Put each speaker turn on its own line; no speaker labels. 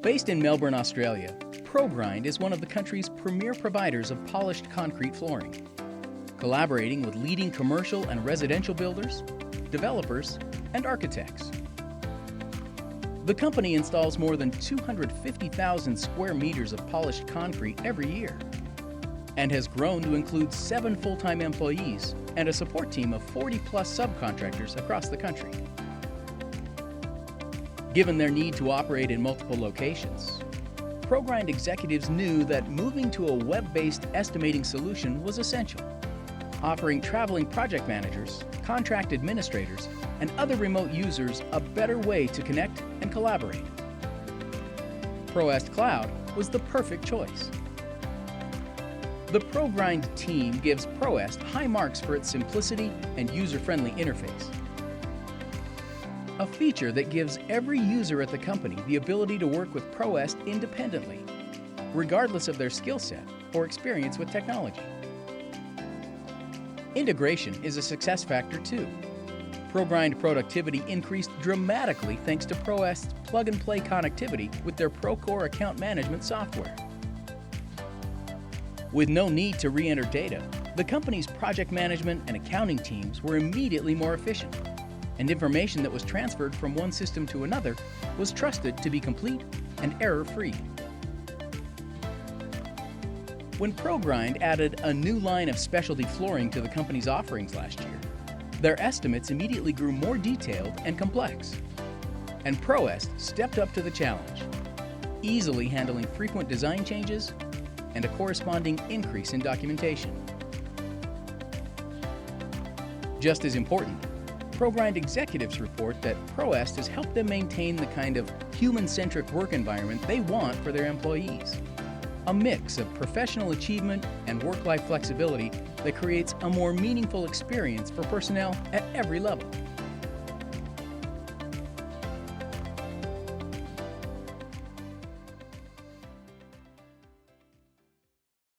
Based in Melbourne, Australia, ProGrind is one of the country's premier providers of polished concrete flooring, collaborating with leading commercial and residential builders, developers, and architects. The company installs more than 250,000 square meters of polished concrete every year and has grown to include 7 full-time employees and a support team of 40-plus subcontractors across the country. Given their need to operate in multiple locations, ProGrind executives knew that moving to a web-based estimating solution was essential, offering traveling project managers, contract administrators, and other remote users a better way to connect and collaborate. ProEst Cloud was the perfect choice. The ProGrind team gives ProEst high marks for its simplicity and user-friendly interface, a feature that gives every user at the company the ability to work with ProEst independently, regardless of their skill set or experience with technology. Integration is a success factor too. ProGrind productivity increased dramatically thanks to ProEst's plug-and-play connectivity with their Procore account management software. With no need to re-enter data, the company's project management and accounting teams were immediately more efficient, and information that was transferred from one system to another was trusted to be complete and error-free. When ProGrind added a new line of specialty flooring to the company's offerings last year, their estimates immediately grew more detailed and complex. And ProEst stepped up to the challenge, easily handling frequent design changes and a corresponding increase in documentation. Just as important, ProGrind executives report that ProEst has helped them maintain the kind of human-centric work environment they want for their employees. A mix of professional achievement and work-life flexibility that creates a more meaningful experience for personnel at every level.